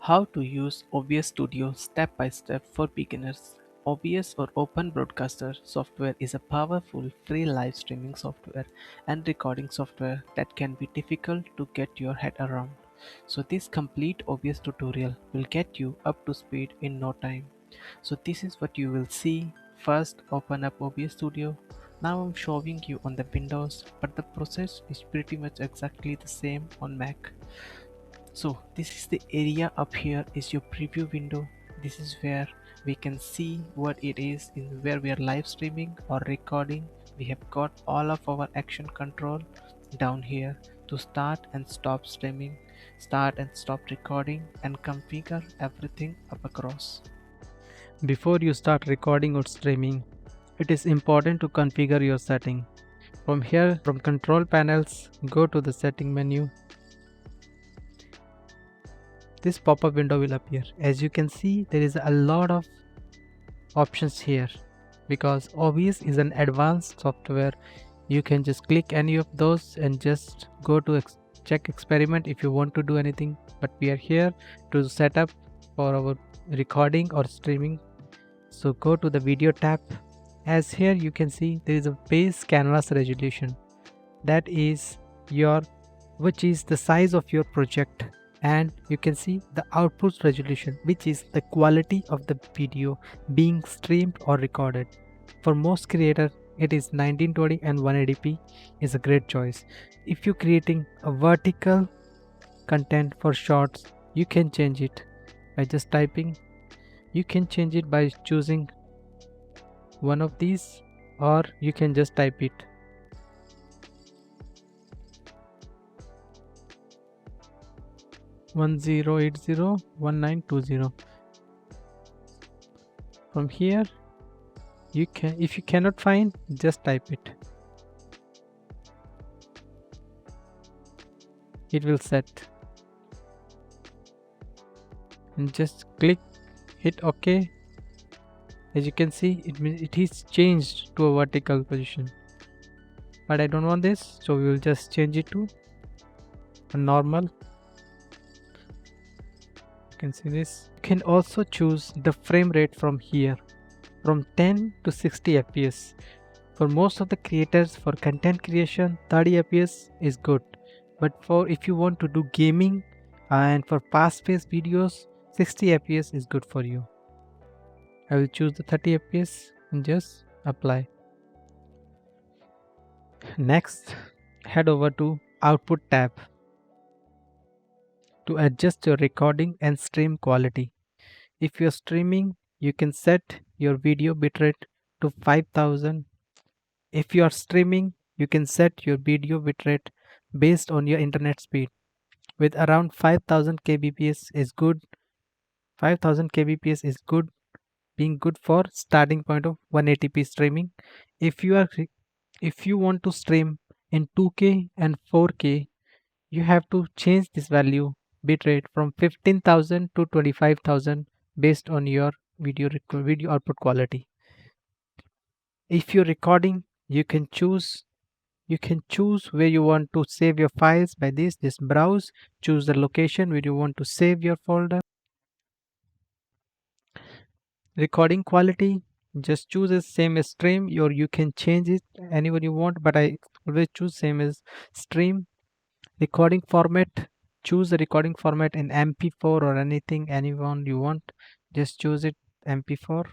How to use OBS Studio step by step for beginners. OBS or Open Broadcaster software is a powerful free live streaming software and recording software that can be difficult to get your head around. So this complete OBS tutorial will get you up to speed in no time. So this is what you will see. First, open up OBS Studio. Now I'm showing you on the Windows, but the process is pretty much exactly the same on Mac. So this is the area up here is your preview window. This is where we can see what it is in where we are live streaming or recording. We have got all of our action control down here to start and stop streaming, start and stop recording, and configure everything up across. Before you start recording or streaming, it is important to configure your setting. From here, from control panels, go to the setting menu. This pop-up window will appear. As you can see, there is a lot of options here. Because OBS is an advanced software, you can just click any of those and just go to check experiment if you want to do anything. But we are here to set up for our recording or streaming. So go to the video tab. As here you can see there is a base canvas resolution, that is which is the size of your project, and you can see the output resolution, which is the quality of the video being streamed or recorded. For most creators it is 1920 and 180p is a great choice. If you're creating a vertical content for shorts, you can change it by just typing. You can change it by choosing one of these, or you can just type it. One zero eight zero 1920. From here you can, if you cannot find, just type it. It will set, and just click, hit OK. As you can see, it is changed to a vertical position, but I don't want this, so we will just change it to a normal. You can see this. You can also choose the frame rate from here, from 10 to 60 fps. For most of the creators, for content creation, 30 fps is good, but for if you want to do gaming and for fast-paced videos, 60 fps is good for you. I will choose the 30 fps and just apply. Next, head over to Output tab to adjust your recording and stream quality. If you're streaming, you can set your video bitrate to 5000. If you are streaming, you can set your video bitrate based on your internet speed. With around 5000 kbps is good. 5000 kbps is good, being good for starting point of 180p streaming. If you want to stream in 2K and 4K, you have to change this value bitrate from 15,000 to 25,000 based on your video output quality. If you're recording, you can choose where you want to save your files by this. Just browse, choose the location where you want to save your folder. Recording quality, just choose the same as stream, or you can change it anywhere you want, but I always choose same as stream. Recording format, choose the recording format in MP4 or anyone you want, just choose it MP4.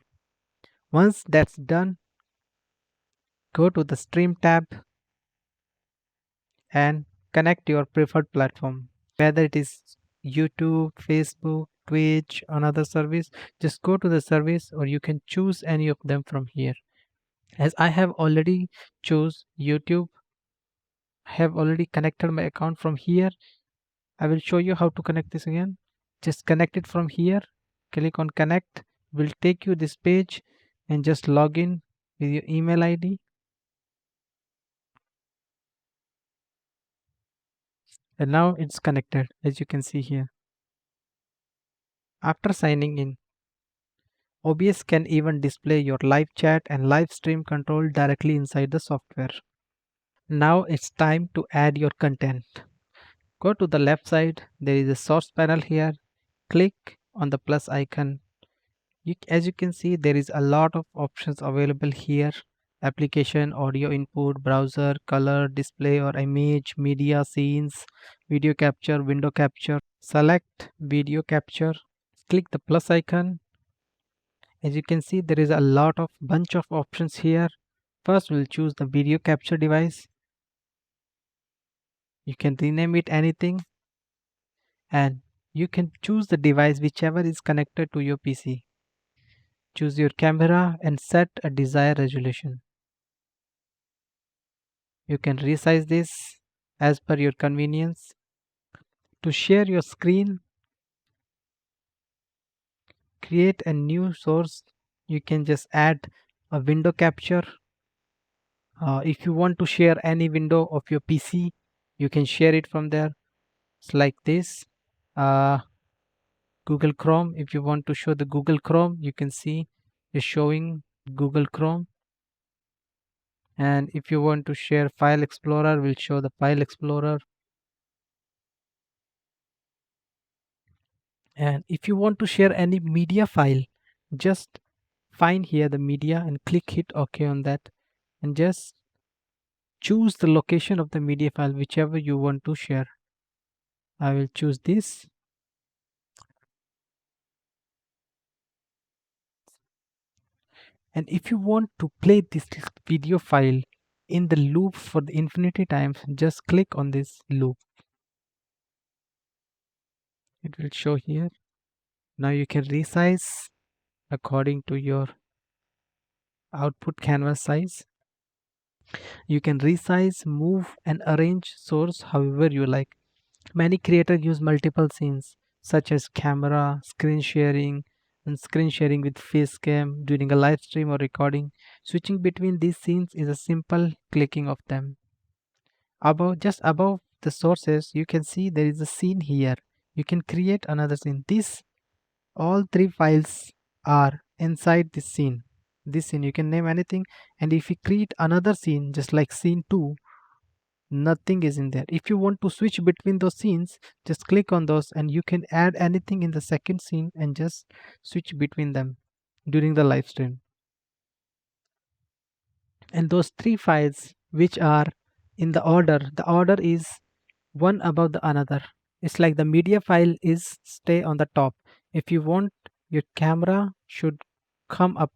Once that's done, go to the stream tab and connect your preferred platform, whether it is YouTube, Facebook, Twitch, another service. Just go to the service, or you can choose any of them from here. As I have already chose YouTube, I have already connected my account from here. I will show you how to connect this again. Just connect it from here, click on connect, will take you this page, and just log in with your email ID. And now it's connected, as you can see here. After signing in, OBS can even display your live chat and live stream control directly inside the software. Now it's time to add your content. Go to the left side, there is a source panel here. click on the plus icon, as you can see, there is a lot of options available here: application, audio input, browser, color, display or image, media, scenes, video capture, window capture. Select video capture, click the plus icon. As you can see, there is a lot of bunch of options here. First, we'll choose the video capture device. You can rename it anything, and you can choose the device whichever is connected to your PC. Choose your camera and set a desired resolution. You can resize this as per your convenience. To share your screen, create a new source. You can just add a window capture. If you want to share any window of your PC, you can share it from there. It's like this. Uh, Google Chrome, if you want to show the Google Chrome, you can see is showing Google Chrome. And if you want to share File Explorer, will show the File Explorer. And if you want to share any media file, just find here the media and click hit OK on that, and just choose the location of the media file whichever you want to share. I will choose this. And if you want to play this video file in the loop for the infinity times, just click on this loop. It will show here. Now you can resize according to your output canvas size. You can resize, move and arrange source however you like. Many creators use multiple scenes such as camera, screen sharing, and screen sharing with face cam during a live stream or recording. Switching between these scenes is a simple clicking of them. Just above the sources, you can see there is a scene here. You can create another scene. All three files are inside this scene. This scene you can name anything, and if you create another scene just like scene 2, nothing is in there. If you want to switch between those scenes, just click on those and you can add anything in the second scene and just switch between them during the live stream. And those three files which are in the order is one above the another. It's like the media file is stay on the top. If you want your camera should come up,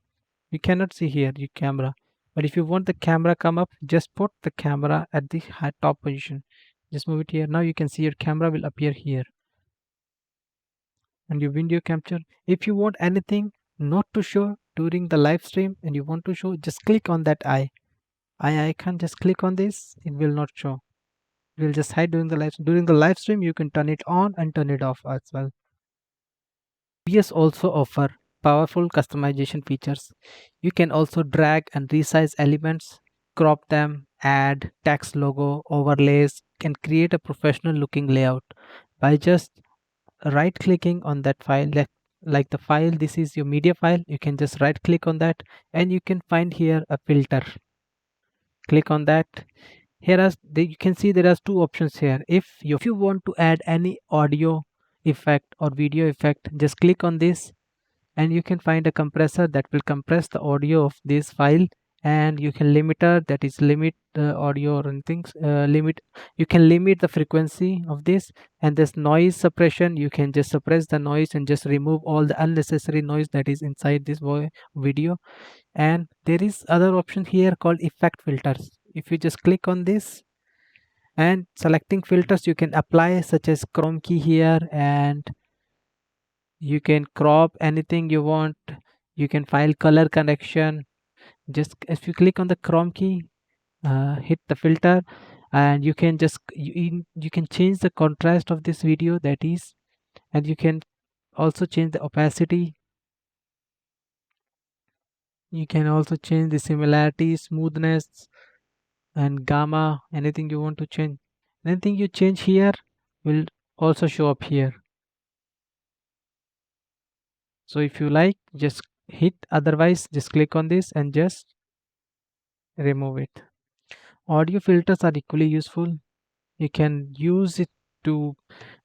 you cannot see here your camera, but if you want the camera come up, just put the camera at the top position. Just move it here. Now you can see your camera will appear here, and your video capture. If you want anything not to show during the live stream and you want to show, just click on that eye icon. Just click on this, it will not show. It will just hide during the live. During the live stream, you can turn it on and turn it off as well. OBS also offer powerful customization features. You can also drag and resize elements, crop them, add text, logo, overlays, and create a professional looking layout by just right clicking on that file. Like the file, this is your media file. You can just right click on that and you can find here a filter. Click on that. You can see there are two options here. If you want to add any audio effect or video effect, just click on this and you can find a compressor that will compress the audio of this file, and you can limiter, that is limit the audio or anything. You can limit the frequency of this, and this noise suppression, you can just suppress the noise and just remove all the unnecessary noise that is inside this video. And there is other option here called effect filters. If you just click on this and selecting filters, you can apply such as chrome key here, and you can crop anything you want. You can file color correction. Just if you click on the chrome key, hit the filter, and you can just you can change the contrast of this video, that is, and you can also change the opacity. You can also change the similarity, smoothness, and gamma. Anything you want to change, anything you change here will also show up here. So if you like, just hit, otherwise just click on this and just remove it. Audio filters are equally useful. You can use it to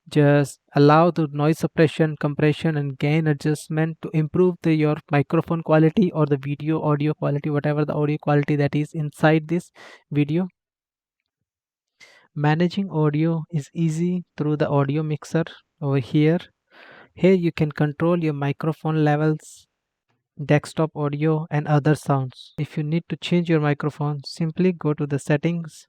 Just allow the noise suppression, compression, and gain adjustment to improve your microphone quality or the video audio quality, whatever the audio quality that is inside this video. Managing audio is easy through the audio mixer over here. Here you can control your microphone levels, desktop audio, and other sounds. If you need to change your microphone, simply go to the settings,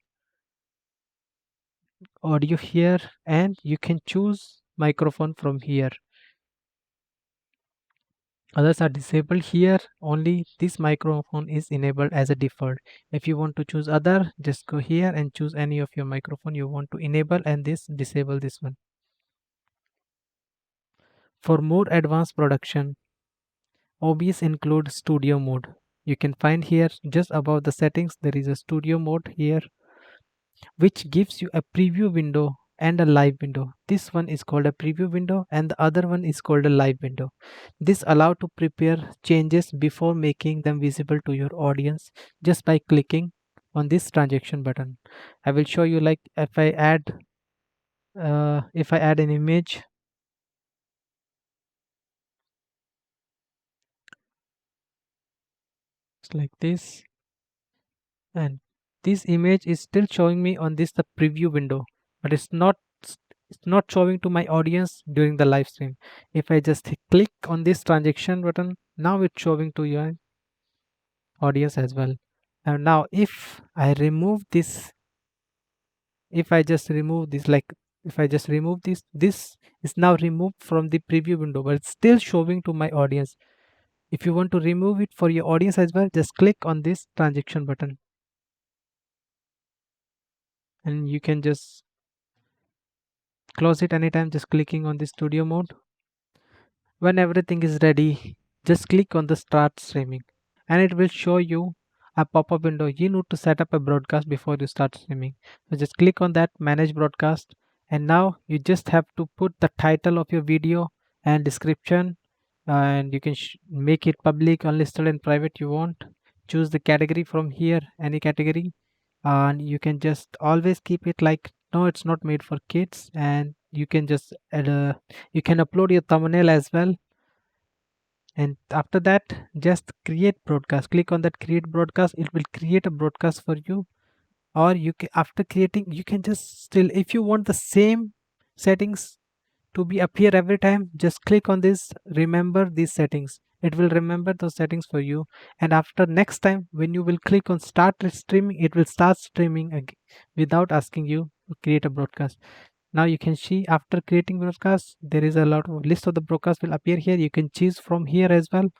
audio here, and you can choose microphone from here. Others are disabled. Here only this microphone is enabled as a default. If you want to choose other, just go here and choose any of your microphone you want to enable and this disable this one. For more advanced production, OBS includes studio mode. You can find here just above the settings there is a studio mode here, which gives you a preview window and a live window. This one is called a preview window and the other one is called a live window. This allow to prepare changes before making them visible to your audience just by clicking on this transaction button. I will show you, like if I add an image like this, and this image is still showing me on this the preview window, but it's not showing to my audience during the live stream. If I just click on this transaction button, now it's showing to your audience as well. And now if I remove this, if I just remove this, like if I just remove this is now removed from the preview window, but it's still showing to my audience. If you want to remove it for your audience as well, just click on this transaction button and you can just close it anytime just clicking on the studio mode. When everything is ready, just click on the start streaming and it will show you a pop-up window. You need to set up a broadcast before you start streaming. So just click on that manage broadcast, and now you just have to put the title of your video and description, and you can make it public, unlisted, and private you want. Choose the category from here, any category, and you can just always keep it like no, it's not made for kids, and you can just add you can upload your thumbnail as well. And after that, just create broadcast. Click on that create broadcast. It will create a broadcast for you. Or you can, after creating, you can just still, if you want the same settings to be appear every time, just click on this remember these settings. It will remember those settings for you, and after next time when you will click on start streaming, it will start streaming again without asking you to create a broadcast. Now you can see after creating broadcast, there is a lot of list of the broadcast will appear here. You can choose from here as well.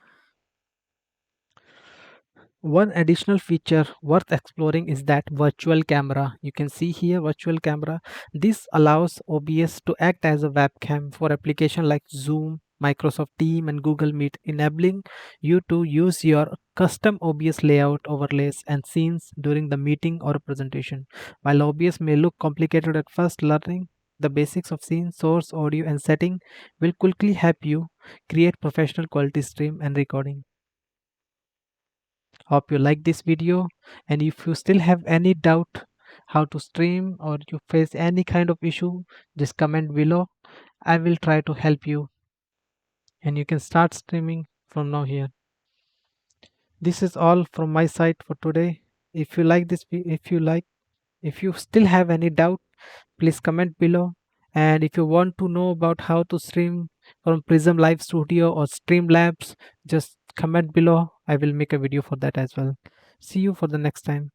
One additional feature worth exploring is that virtual camera. You can see here virtual camera. This allows OBS to act as a webcam for application like Zoom, Microsoft Teams, and Google Meet, enabling you to use your custom OBS layout, overlays, and scenes during the meeting or presentation. While OBS may look complicated at first, learning the basics of scene, source, audio, and setting will quickly help you create professional quality stream and recording. Hope you like this video, and if you still have any doubt how to stream or you face any kind of issue, just comment below. I will try to help you and you can start streaming from now here. This is all from my side for today. If you like this, if you still have any doubt, please comment below. And if you want to know about how to stream from Prism Live Studio or Streamlabs, just comment below. I will make a video for that as well. See you for the next time.